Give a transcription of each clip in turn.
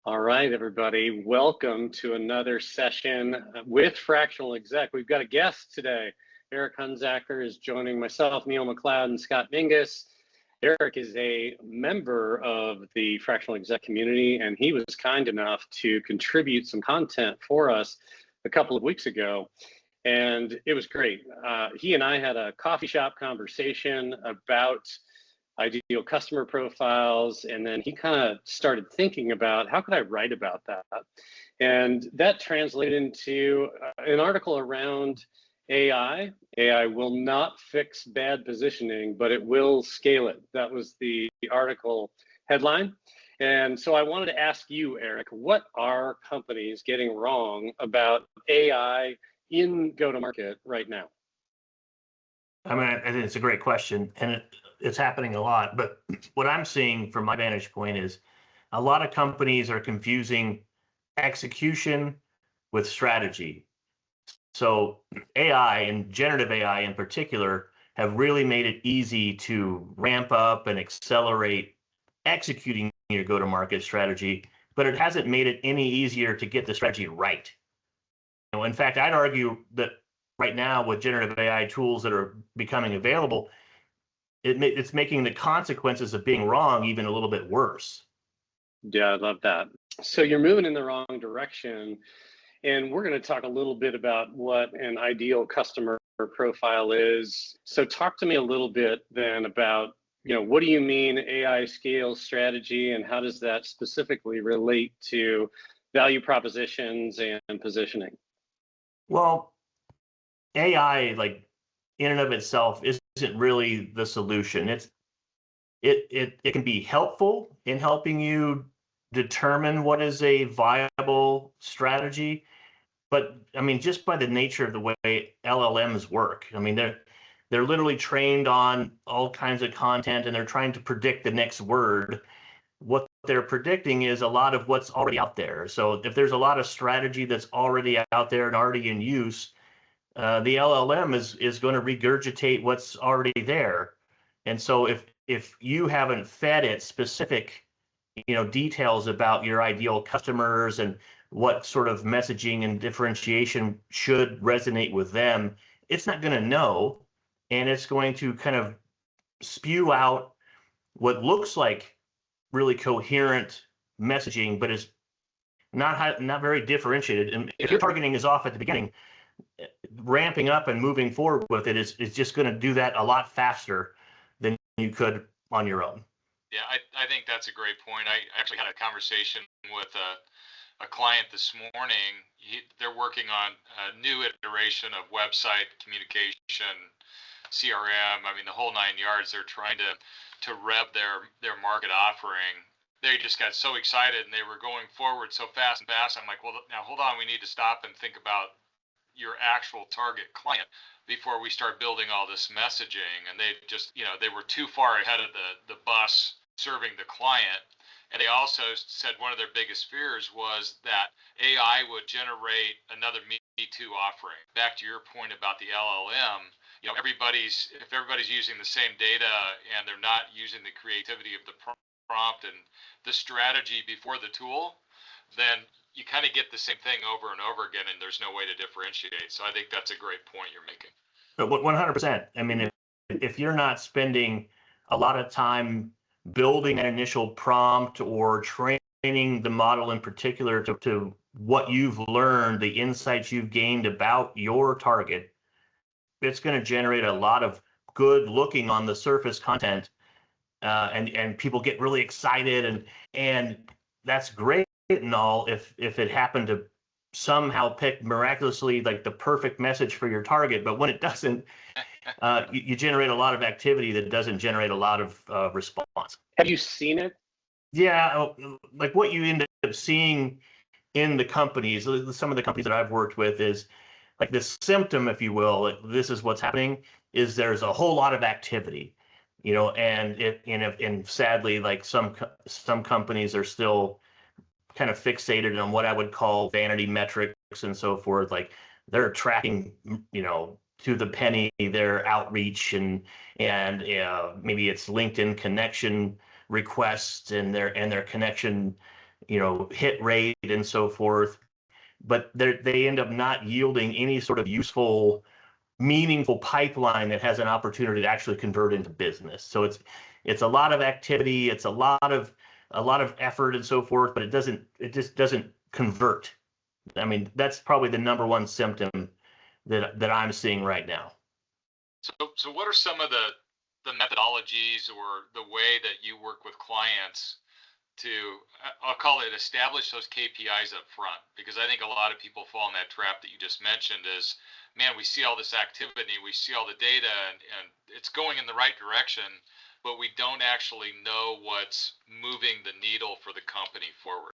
All right, everybody, welcome to another session with FractionalExec. We've got a guest today. EricHunzeker is joining myself, Neil McLeod, and Scott Mingus. Eric is a member of the FractionalExec community, and he was kind enough to contribute some content for us a couple of weeks ago, and it was great. He and I had a coffee shop conversation about ideal customer profiles, and then he kind of started thinking about how could I write about that, and that translated into an article around AI. AI will not fix bad positioning, but it will scale it. That was the article headline. And so I wanted to ask you, Eric, what are companies getting wrong about AI in go-to-market right now? I mean, I think it's a great question, and it's happening a lot. But what I'm seeing from my vantage point is a lot of companies are confusing execution with strategy. So AI and generative AI in particular have really made it easy to ramp up and accelerate executing your go-to-market strategy, but it hasn't made it any easier to get the strategy right. In fact, I'd argue that right now with generative AI tools that are becoming available, it's making the consequences of being wrong even a little bit worse. Yeah, I love that. So you're moving in the wrong direction, and we're going to talk a little bit about what an ideal customer profile is. So talk to me a little bit then about, what do you mean AI scale strategy, and how does that specifically relate to value propositions and positioning? Well, AI, like in and of itself, isn't really the solution. It can be helpful in helping you determine what is a viable strategy, but I mean, just by the nature of the way LLMs work, I mean, they're literally trained on all kinds of content, and they're trying to predict the next word. What they're predicting is a lot of what's already out there. So if there's a lot of strategy that's already out there and already in use, the LLM is going to regurgitate what's already there. And so if you haven't fed it specific, details about your ideal customers and what sort of messaging and differentiation should resonate with them, it's not going to know, and it's going to kind of spew out what looks like really coherent messaging, but is not very differentiated. And if your targeting is off at the beginning, ramping up and moving forward with it is just going to do that a lot faster than you could on your own. Yeah, I think that's a great point. I actually had a conversation with a client this morning. They're working on a new iteration of website communication, CRM. I mean, the whole 9 yards. They're trying to rev their market offering. They just got so excited, and they were going forward so fast. I'm like, well, now hold on. We need to stop and think about your actual target client before we start building all this messaging. And they just, they were too far ahead of the bus serving the client. And they also said one of their biggest fears was that AI would generate another Me Too offering. Back to your point about the LLM, if everybody's using the same data and they're not using the creativity of the prompt and the strategy before the tool, then you kind of get the same thing over and over again, and there's no way to differentiate. So I think that's a great point you're making. 100%. I mean, if you're not spending a lot of time building an initial prompt or training the model in particular to what you've learned, the insights you've gained about your target, it's going to generate a lot of good looking on the surface content, and people get really excited, and that's great and all if it happened to somehow pick miraculously like the perfect message for your target. But when it doesn't, you generate a lot of activity that doesn't generate a lot of response. Have you seen it? Yeah, like what you end up seeing in the companies, some of the companies that I've worked with, is like this symptom, if you will. This is what's happening, is there's a whole lot of activity, and sadly, like some companies are still kind of fixated on what I would call vanity metrics and so forth. Like they're tracking, to the penny their outreach and maybe it's LinkedIn connection requests and their connection, hit rate and so forth, but they end up not yielding any sort of useful, meaningful pipeline that has an opportunity to actually convert into business. So it's a lot of activity, it's a lot of effort and so forth, but it just doesn't convert. I mean, that's probably the number one symptom that I'm seeing right now. So what are some of the methodologies or the way that you work with clients to, I'll call it, establish those KPIs up front? Because I think a lot of people fall in that trap that you just mentioned is, man, we see all this activity, we see all the data, and it's going in the right direction, but we don't actually know what's moving the needle for the company forward.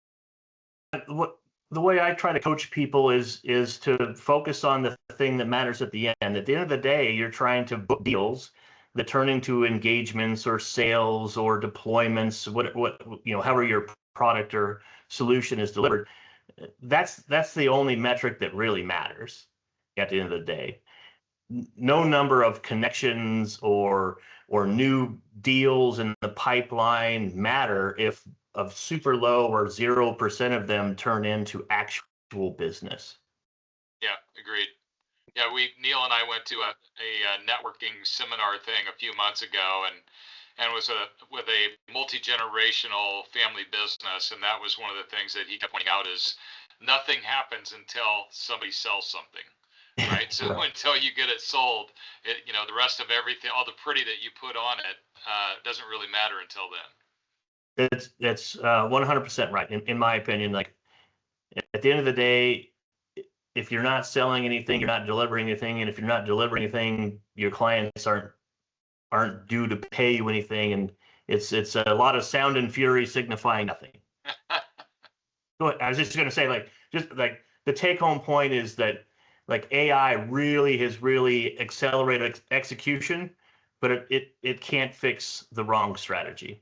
The way I try to coach people is to focus on the thing that matters at the end. At the end of the day, you're trying to book deals that turn into engagements or sales or deployments, however your product or solution is delivered. That's the only metric that really matters at the end of the day. No number of connections or new deals in the pipeline matter if of super low or 0% of them turn into actual business. Yeah, agreed. Yeah, Neil and I went to a networking seminar thing a few months ago, and was with a multi-generational family business, and that was one of the things that he kept pointing out is nothing happens until somebody sells something, right? So until you get it sold, the rest of everything, all the pretty that you put on it, doesn't really matter until then. It's 100% right in my opinion. Like at the end of the day, if you're not selling anything, you're not delivering anything, and if you're not delivering anything, your clients aren't due to pay you anything, and it's a lot of sound and fury signifying nothing. Go ahead. I was just going to say, just the take-home point is that AI has really accelerated execution, but it can't fix the wrong strategy.